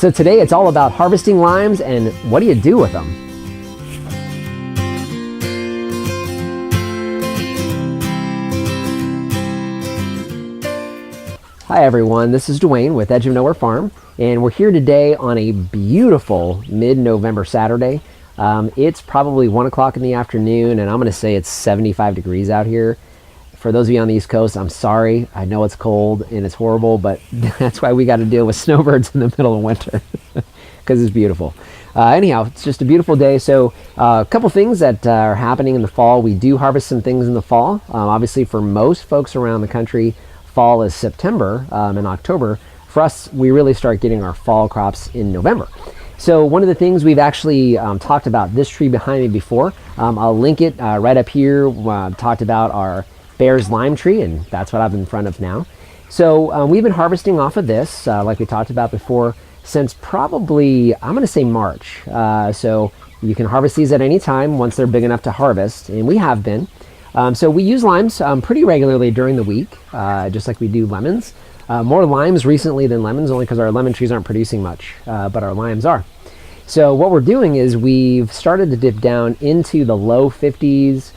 So today it's all about harvesting limes and what do you do with them? Hi everyone, this is Dwayne with Edge of Nowhere Farm, and we're here today on a beautiful mid-November Saturday. It's probably 1 o'clock in the afternoon, and I'm going to say it's 75 degrees out here. For those of you on the East Coast, I'm sorry. I know it's cold and it's horrible, but that's why we got to deal with snowbirds in the middle of winter because it's beautiful. Anyhow, it's just a beautiful day. So a couple things that are happening in the fall. We do harvest some things in the fall. Obviously, for most folks around the country, fall is September and October. For us, we really start getting our fall crops in November. So one of the things we've actually talked about this tree behind me before. I'll link it right up here. Talked about our Bear's lime tree, and that's what I'm in front of now. So we've been harvesting off of this, like we talked about before, since probably, I'm going to say March. So you can harvest these at any time once they're big enough to harvest, and we have been. So we use limes pretty regularly during the week, just like we do lemons. More limes recently than lemons, only because our lemon trees aren't producing much, but our limes are. So what we're doing is we've started to dip down into the low 50s,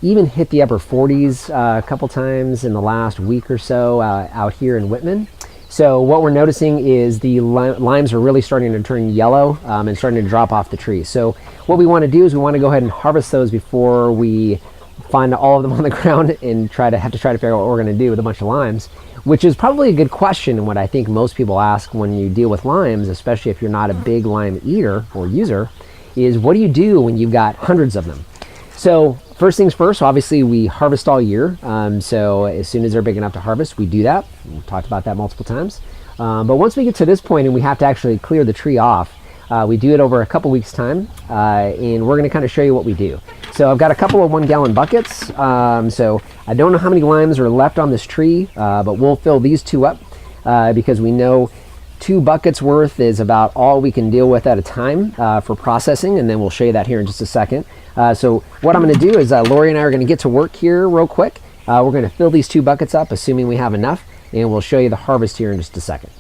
even hit the upper 40s a couple times in the last week or so out here in Whitman. So what we're noticing is the limes are really starting to turn yellow and starting to drop off the tree. So what we want to do is we want to go ahead and harvest those before we find all of them on the ground and try to figure out what we're going to do with a bunch of limes, which is probably a good question, and what I think most people ask when you deal with limes, especially if you're not a big lime eater or user, is what do you do when you've got hundreds of them? So first things first, obviously we harvest all year. So as soon as they're big enough to harvest, we do that. We've talked about that multiple times. But once we get to this point and we have to actually clear the tree off, we do it over a couple weeks time, and we're going to kind of show you what we do. So I've got a couple of 1-gallon buckets. So I don't know how many limes are left on this tree, but we'll fill these two up because we know 2 buckets worth is about all we can deal with at a time for processing, and then we'll show you that here in just a second. So what I'm going to do is Lori and I are going to get to work here real quick. We're going to fill these 2 buckets up, assuming we have enough, and we'll show you the harvest here in just a second.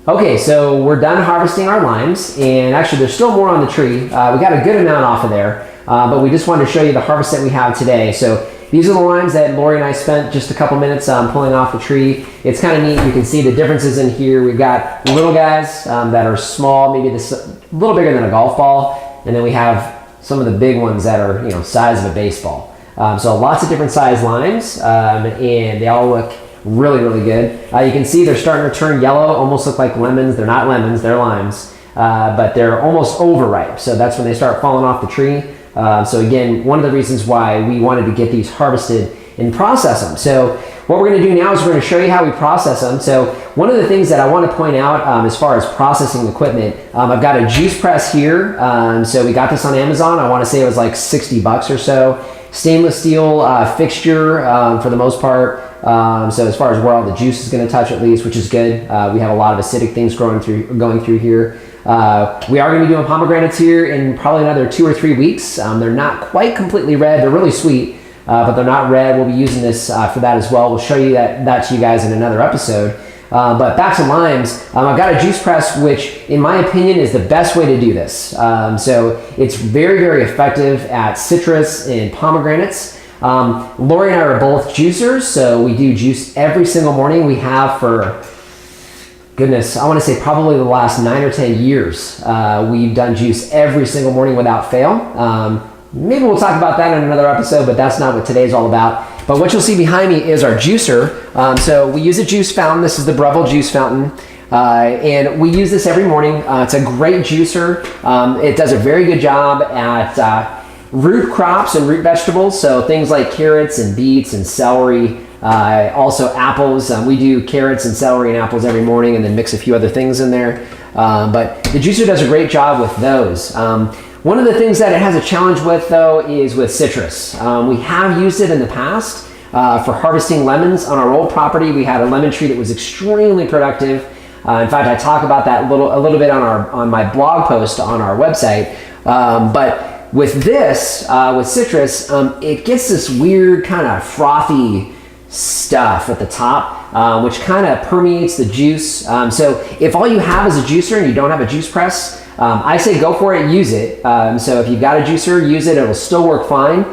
Okay, so we're done harvesting our limes, and actually there's still more on the tree. We got a good amount off of there, but we just wanted to show you the harvest that we have today. So these are the limes that Lori and I spent just a couple minutes pulling off the tree. It's kind of neat. You can see the differences in here. We've got little guys that are small, maybe this a little bigger than a golf ball, and then we have some of the big ones that are size of a baseball. So lots of different size limes, and they all look really, really good. You can see they're starting to turn yellow, almost look like lemons. They're not lemons, they're limes, but they're almost overripe. So that's when they start falling off the tree. So again, one of the reasons why we wanted to get these harvested and process them. So what we're going to do now is we're going to show you how we process them. So one of the things that I want to point out as far as processing equipment, I've got a juice press here. So we got this on Amazon. I want to say it was like 60 bucks or so. Stainless steel fixture for the most part. So as far as where all the juice is going to touch, at least, which is good. We have a lot of acidic things going through here. We are going to be doing pomegranates here in probably another 2 or 3 weeks. They're not quite completely red. They're really sweet, but they're not red. We'll be using this for that as well. We'll show you that to you guys in another episode. But back to limes, I've got a juice press, which in my opinion is the best way to do this. So it's very, very effective at citrus and pomegranates. Lori and I are both juicers, so we do juice every single morning. We have for, goodness, I want to say probably the last 9 or 10 years. We've done juice every single morning without fail. Maybe we'll talk about that in another episode, but that's not what today's all about. But what you'll see behind me is our juicer. So we use a juice fountain. This is the Breville juice fountain. And we use this every morning. It's a great juicer. It does a very good job at root crops and root vegetables, so things like carrots and beets and celery, also apples. We do carrots and celery and apples every morning, and then mix a few other things in there. But the juicer does a great job with those. One of the things that it has a challenge with, though, is with citrus. We have used it in the past for harvesting lemons. On our old property, we had a lemon tree that was extremely productive. In fact, I talk about that a little bit on my blog post on our website. But with this, with citrus, it gets this weird kind of frothy stuff at the top. which kind of permeates the juice. So if all you have is a juicer and you don't have a juice press, I say go for it, use it. So if you've got a juicer, use it. It'll still work fine.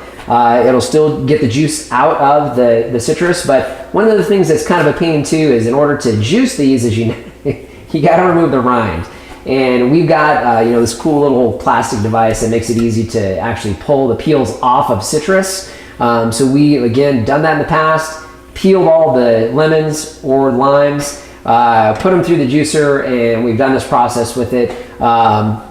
It'll still get the juice out of the citrus. But one of the things that's kind of a pain too is in order to juice these is you got to remove the rind. And we've got this cool little plastic device that makes it easy to actually pull the peels off of citrus. So we, again, done that in the past, peeled all the lemons or limes, put them through the juicer, and we've done this process with it.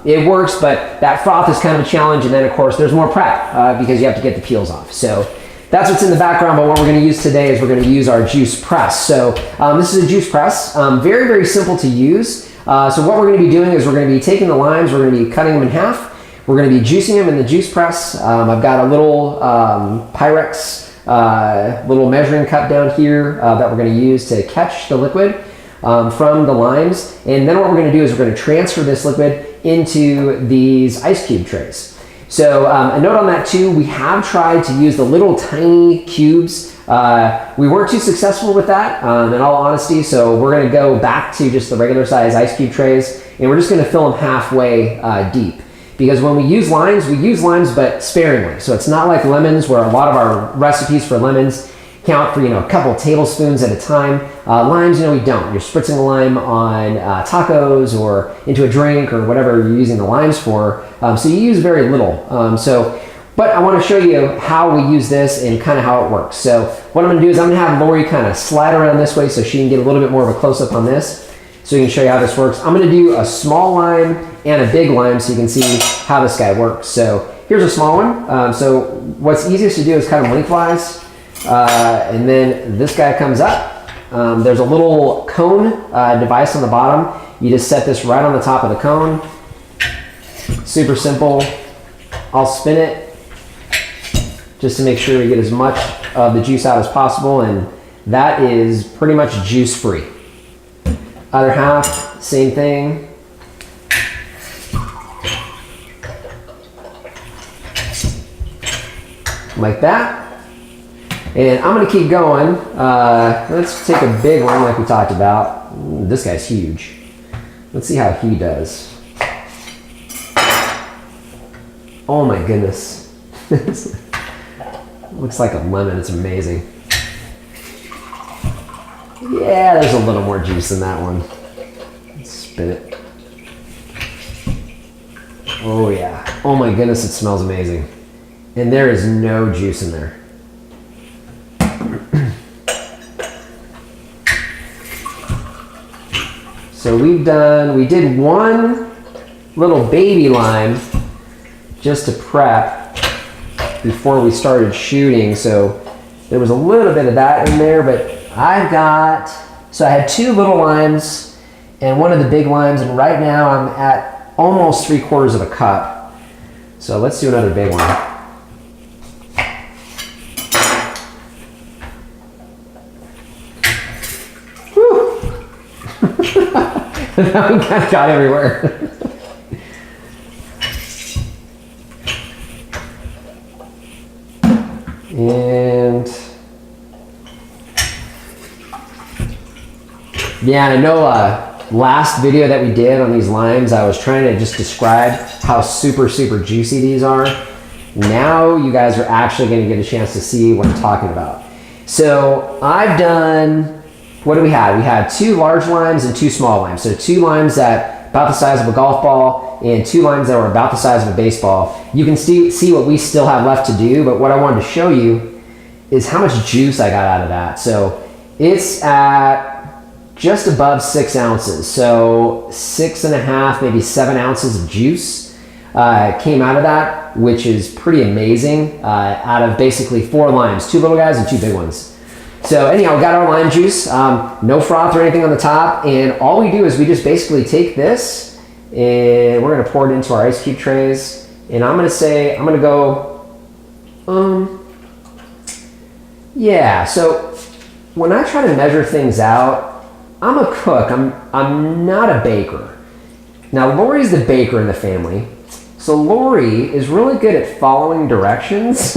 It works, but that froth is kind of a challenge. And then, of course, there's more prep because you have to get the peels off. So that's what's in the background, but what we're going to use today is we're going to use our juice press. So this is a juice press, very, very simple to use. So what we're going to be doing is we're going to be taking the limes, we're going to be cutting them in half. We're going to be juicing them in the juice press. I've got a little Pyrex little measuring cup down here that we're going to use to catch the liquid from the limes. And then what we're going to do is we're going to transfer this liquid into these ice cube trays. So a note on that too, we have tried to use the little tiny cubes. We weren't too successful with that, in all honesty, so we're going to go back to just the regular size ice cube trays, and we're just going to fill them halfway deep. Because when we use limes but sparingly. So it's not like lemons, where a lot of our recipes for lemons count for a couple tablespoons at a time. Limes, we don't. You're spritzing a lime on tacos or into a drink or whatever you're using the limes for. So you use very little. But I want to show you how we use this and kind of how it works. So what I'm going to do is I'm going to have Lori kind of slide around this way so she can get a little bit more of a close-up on this. So we can show you how this works. I'm going to do a small lime and a big lime so you can see how this guy works. So here's a small one. So what's easiest to do is cut them lengthwise. And then this guy comes up. There's a little cone device on the bottom. You just set this right on the top of the cone. Super simple. I'll spin it just to make sure we get as much of the juice out as possible, and that is pretty much juice free. Other half, same thing. Like that. And I'm gonna keep going. Let's take a big one like we talked about. Ooh, this guy's huge. Let's see how he does. Oh my goodness. Looks like a lemon, it's amazing. Yeah, there's a little more juice in that one. Let's spin it. Oh yeah. Oh my goodness, it smells amazing. And there is no juice in there. So we did one little baby lime just to prep before we started shooting. So there was a little bit of that in there, but so I had two little limes and one of the big limes, and right now I'm at almost 3/4 of a cup. So let's do another big one. Whew. That one kind of got everywhere. And yeah, I know last video that we did on these limes, I was trying to just describe how super, super juicy these are. Now you guys are actually going to get a chance to see what I'm talking about. So I've done, what do we have? We had 2 large limes and 2 small limes. So 2 limes that about the size of a golf ball and 2 limes that were about the size of a baseball. You can see what we still have left to do, but what I wanted to show you is how much juice I got out of that. So it's at just above 6 ounces. So 6.5, maybe 7 ounces of juice came out of that, which is pretty amazing, out of basically 4 limes, 2 little guys and 2 big ones. So anyhow, we got our lime juice, no froth or anything on the top, and all we do is we just basically take this and we're gonna pour it into our ice cube trays. And I'm gonna go, yeah, so when I try to measure things out, I'm a cook, I'm not a baker. Now Lori's the baker in the family, so Lori is really good at following directions.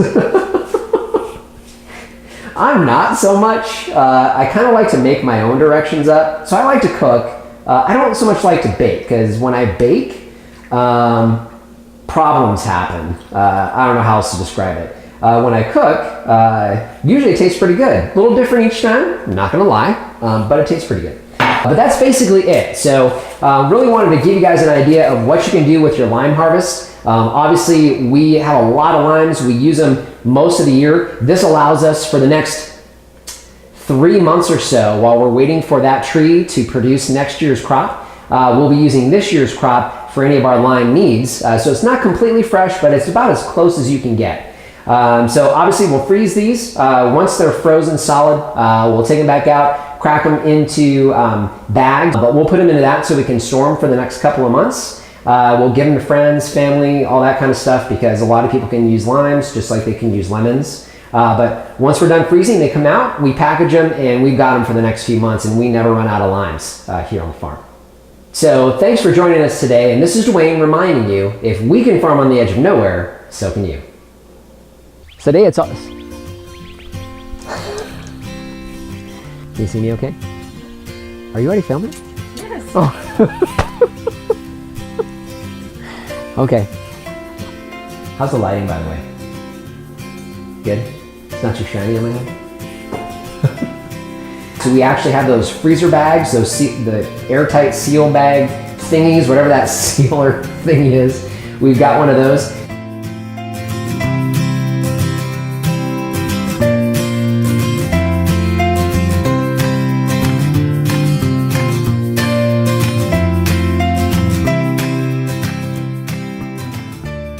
I'm not so much. I kind of like to make my own directions up. So I like to cook. I don't so much like to bake because when I bake, problems happen. I don't know how else to describe it. When I cook, usually it tastes pretty good. A little different each time, I'm not gonna lie, but it tastes pretty good. But that's basically it. So really wanted to give you guys an idea of what you can do with your lime harvest. Obviously, we have a lot of limes. We use them most of the year. This allows us for the next 3 months or so, while we're waiting for that tree to produce next year's crop, we'll be using this year's crop for any of our lime needs. So it's not completely fresh, but it's about as close as you can get. So obviously we'll freeze these. Once they're frozen solid, we'll take them back out, crack them into bags, but we'll put them into that so we can store them for the next couple of months. We'll give them to friends, family, all that kind of stuff, because a lot of people can use limes just like they can use lemons. But once we're done freezing, they come out, we package them, and we've got them for the next few months, and we never run out of limes here on the farm. So thanks for joining us today, and this is Dwayne reminding you, if we can farm on the edge of nowhere, so can you. So today it's us. You see me okay? Are you already filming? Yes. Oh. Okay. How's the lighting, by the way? Good? It's not too shiny on my head? So we actually have those freezer bags, the airtight seal bag thingies, whatever that sealer thing is. We've got one of those.